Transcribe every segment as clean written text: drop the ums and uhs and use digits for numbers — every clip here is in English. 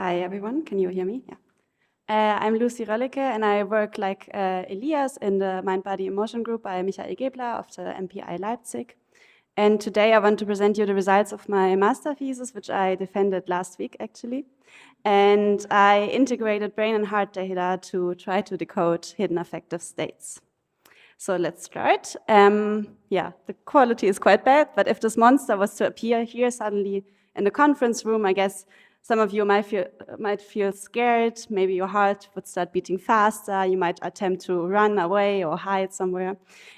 Hi, everyone. Can you hear me? Yeah. I'm Lucy Roellecke, and I work like Elias in the Mind-Body Emotion group by Michael Gebler of the MPI Leipzig. And today I want to present you the results of my master thesis, which I defended last week, actually. And I integrated brain and heart data to try to decode hidden affective states. So let's start. Yeah, the quality is quite bad, but if this monster was to appear here suddenly in the conference room, I guess some of you might feel scared. Maybe your heart would start beating faster. You might attempt to run away or hide somewhere.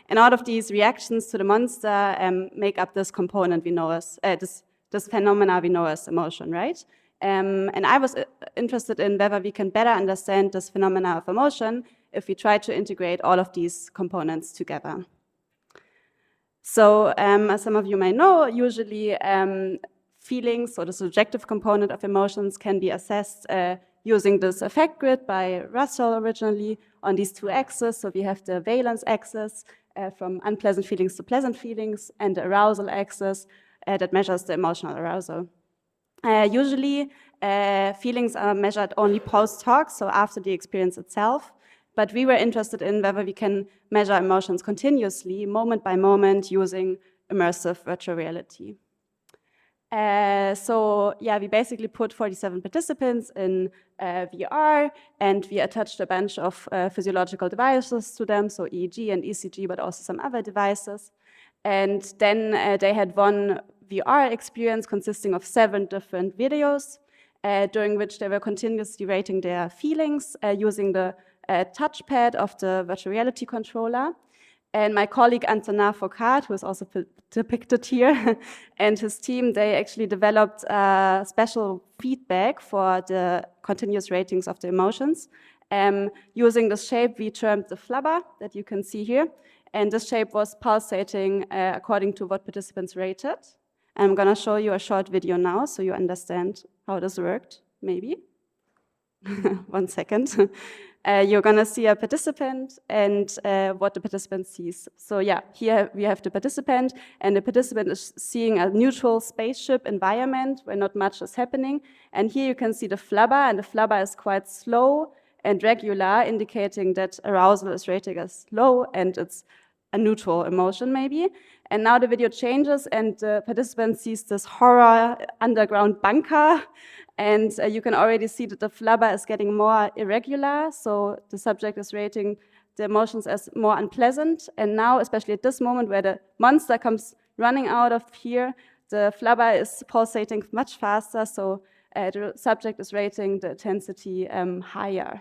And all of these reactions to the monster make up this component we know as, this phenomena we know as emotion, right? And I was interested in whether we can better understand this phenomena of emotion if we try to integrate all of these components together. So as some of you may know, usually feelings, or the subjective component of emotions, can be assessed using this affect grid by Russell originally on these two axes. So we have the valence axis from unpleasant feelings to pleasant feelings, and the arousal axis that measures the emotional arousal. Usually, feelings are measured only post-hoc, so after the experience itself. But we were interested in whether we can measure emotions continuously, moment by moment, using immersive virtual reality. So yeah, we basically put 47 participants in VR, and we attached a bunch of physiological devices to them, so EEG and ECG, but also some other devices. And then they had one VR experience consisting of 7 different videos, during which they were continuously rating their feelings using the touchpad of the virtual reality controller. And my colleague Antonin Foucault, who is also depicted here, and his team, they actually developed special feedback for the continuous ratings of the emotions using the shape we termed the flubber that you can see here. And this shape was pulsating according to what participants rated. I'm going to show you a short video now so you understand how this worked, maybe. 1 second. You're going to see a participant and what the participant sees. So yeah, here we have the participant, and the participant is seeing a neutral spaceship environment where not much is happening. And here you can see the flubber, and the flubber is quite slow and regular, indicating that arousal is rated as low and it's a neutral emotion maybe. And now the video changes, and the participant sees this horror underground bunker. And you can already see that the flubber is getting more irregular. So the subject is rating the emotions as more unpleasant. And now, especially at this moment where the monster comes running out of here, the flubber is pulsating much faster. So the subject is rating the intensity higher.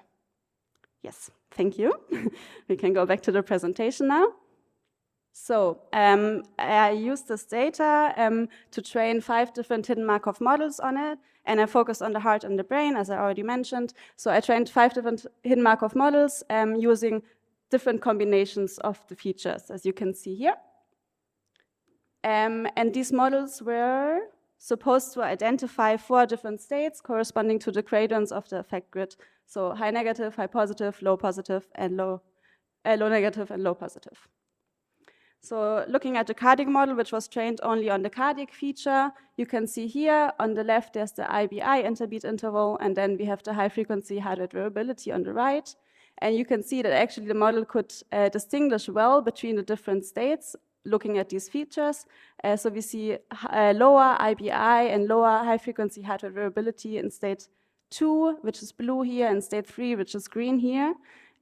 Yes, thank you. We can go back to the presentation now. So I used this data to train 5 different hidden Markov models on it, and I focused on the heart and the brain, as I already mentioned. So I trained 5 different hidden Markov models using different combinations of the features, as you can see here. And these models were supposed to identify 4 different states corresponding to the gradients of the affect grid. So high negative, high positive, low positive, and low negative and low positive. So looking at the cardiac model, which was trained only on the cardiac feature, you can see here on the left there's the IBI interbeat interval, and then we have the high frequency heart rate variability on the right. And you can see that actually the model could distinguish well between the different states looking at these features. So we see lower IBI and lower high frequency heart rate variability in state 2, which is blue here, and state 3, which is green here.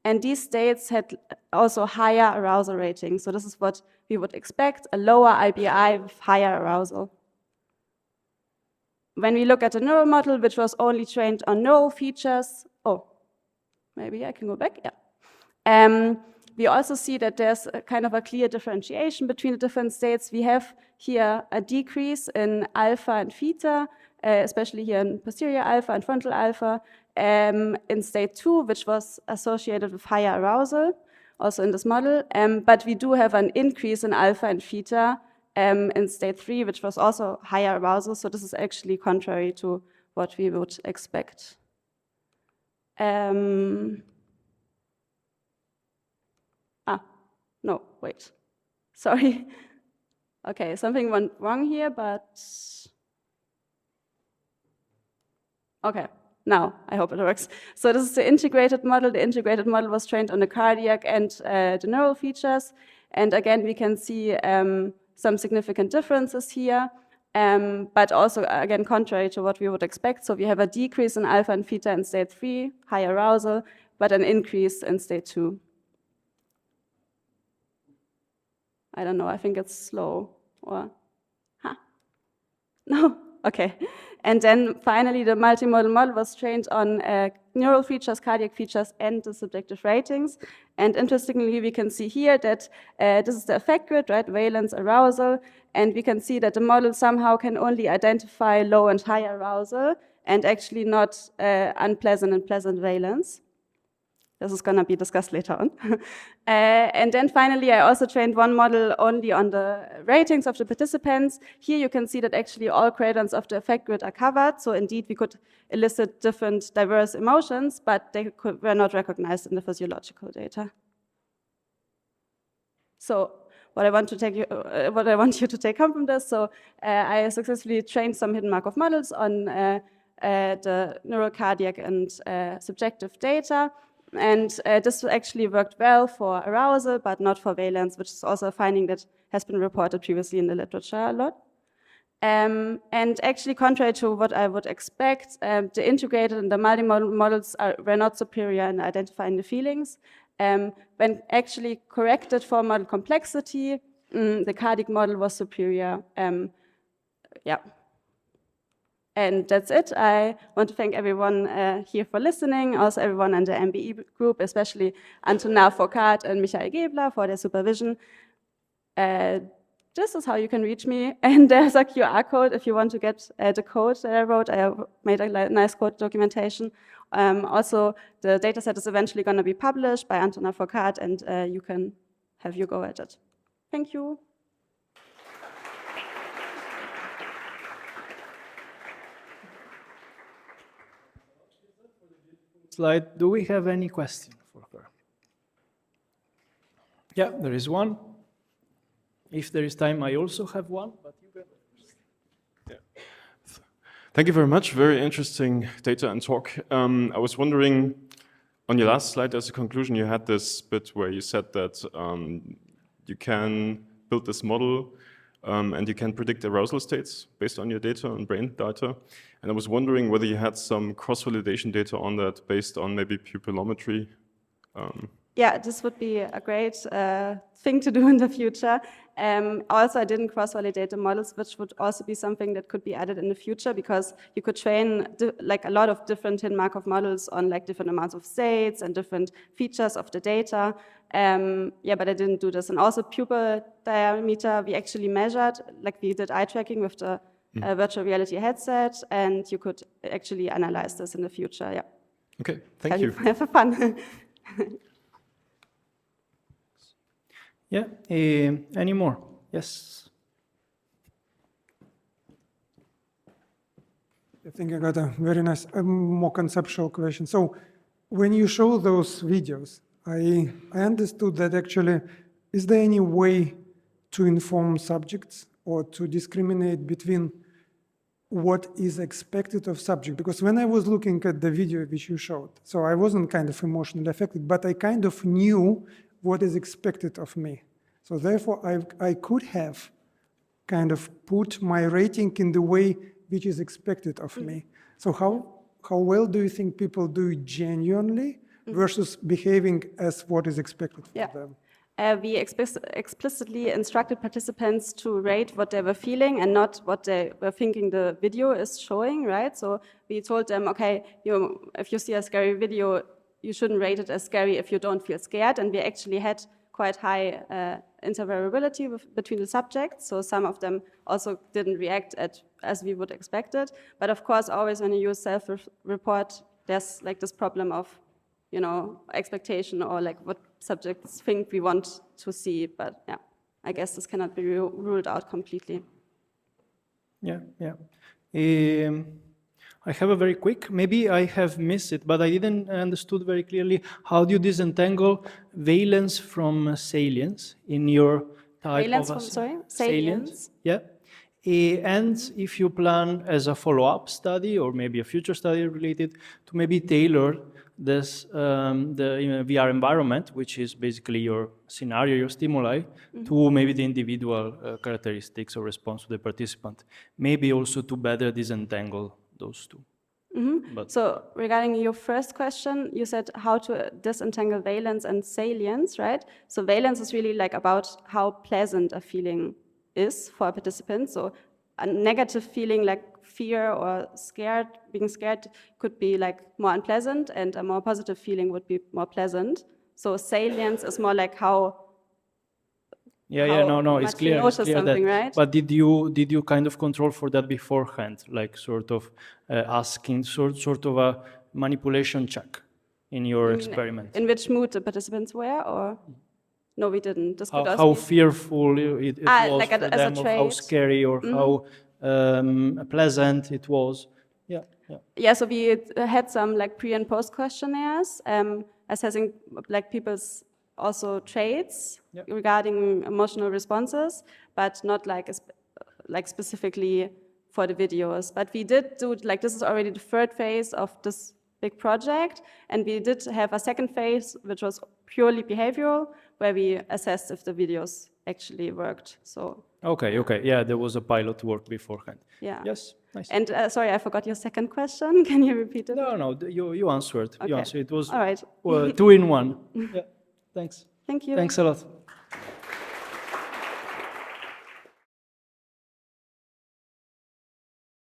And these states had also higher arousal ratings. So this is what we would expect, a lower IBI with higher arousal. When we look at the neural model, which was only trained on neural features, maybe I can go back, yeah. We also see that there's a kind of a clear differentiation between the different states. We have here a decrease in alpha and theta, especially here in posterior alpha and frontal alpha, in state 2, which was associated with higher arousal, also in this model. But we do have an increase in alpha and theta in state 3, which was also higher arousal. So this is actually contrary to what we would expect. No, wait, sorry. Okay, something went wrong here, but okay, Now, I hope it works. So this is the integrated model. The integrated model was trained on the cardiac and the neural features. And again, we can see some significant differences here. But also, again, contrary to what we would expect. So we have a decrease in alpha and theta in state 3, high arousal, but an increase in state 2. I don't know, I think it's slow. Or, no? Okay. And then finally, the multimodal model was trained on neural features, cardiac features, and the subjective ratings. And interestingly, we can see here that this is the effect grid, right? Valence, arousal. And we can see that the model somehow can only identify low and high arousal and actually not unpleasant and pleasant valence. This is going to be discussed later on. And then finally, I also trained one model only on the ratings of the participants. Here you can see that actually all quadrants of the effect grid are covered. So indeed, we could elicit different diverse emotions, but they were not recognized in the physiological data. So what I want you to take home from this, so I successfully trained some hidden Markov models on the neurocardiac and subjective data. And this actually worked well for arousal, but not for valence, which is also a finding that has been reported previously in the literature a lot. And actually, contrary to what I would expect, the integrated and the multimodal models were not superior in identifying the feelings. When actually corrected for model complexity, the cardiac model was superior. Yeah. And that's it. I want to thank everyone here for listening, also everyone in the MBE group, especially Antonin Foucault and Michael Gebler for their supervision. This is how you can reach me. And there's a QR code if you want to get the code that I wrote. I made a nice code documentation. Also, the dataset is eventually going to be published by Antonin Foucault, and you can have your go at it. Thank you. Slide. Do we have any question for her? Yeah, there is one. If there is time, I also have one, but you go first. Yeah. Thank you very much. Very interesting data and talk. I was wondering, on your last slide, as a conclusion, you had this bit where you said that you can build this model and you can predict arousal states based on your data and brain data. And I was wondering whether you had some cross-validation data on that based on maybe pupillometry. Yeah, this would be a great thing to do in the future. Also, I didn't cross-validate the models, which would also be something that could be added in the future, because you could train like a lot of different hidden Markov models on like different amounts of states and different features of the data. Yeah, but I didn't do this. And also pupil diameter, we actually measured, like we did eye tracking with the virtual reality headset, and you could actually analyze this in the future. Yeah. Okay, thank you. Have fun. Yeah, any more? Yes. I think I got a very nice, more conceptual question. So when you show those videos, I understood that actually, is there any way to inform subjects or to discriminate between what is expected of subject? Because when I was looking at the video which you showed, so I wasn't kind of emotionally affected, but I kind of knew what is expected of me. So therefore, I could have kind of put my rating in the way which is expected of me. So how well do you think people do it genuinely versus behaving as what is expected from them? We explicitly instructed participants to rate what they were feeling and not what they were thinking the video is showing, right? So we told them, okay, if you see a scary video, you shouldn't rate it as scary if you don't feel scared. And we actually had quite high intervariability between the subjects. So some of them also didn't react as we would expect it. But of course, always when you use self-report, there's like this problem of, you know, expectation or like what subjects think we want to see. But yeah, I guess this cannot be ruled out completely. Yeah. I have a very quick, maybe I have missed it, but I didn't understood very clearly how do you disentangle valence from salience in your type Valence of from, sorry? Salience. Yeah. And if you plan as a follow-up study or maybe a future study related to maybe tailor this the VR environment, which is basically your scenario, your stimuli, to maybe the individual characteristics or response to the participant. Maybe also to better disentangle those two. But So regarding your first question, you said how to disentangle valence and salience, right? So valence is really like about how pleasant a feeling is for a participant. So a negative feeling like fear or scared, being scared could be like more unpleasant, and a more positive feeling would be more pleasant. So salience is more like how no, it's much you clear, notice something, right? But did you kind of control for that beforehand, like sort of asking sort of a manipulation check in your experiment? In which mood the participants were, or no, we didn't. This could also How be- fearful it was like for as a them, or how trait. scary or how pleasant it was. Yeah. Yeah, so we had some like pre and post questionnaires assessing like people's also traits regarding emotional responses, but not like like specifically for the videos. But we did do like this is already the third phase of this big project, and we did have a second phase which was purely behavioral, where we assessed if the videos actually worked. So Okay. Yeah, there was a pilot work beforehand. yeah. Yes. Nice. And sorry, I forgot your second question. Can you repeat it? No, you answered. You Okay. answered. It was All right. 2 in 1. Yeah. Thanks. Thank you. Thanks a lot.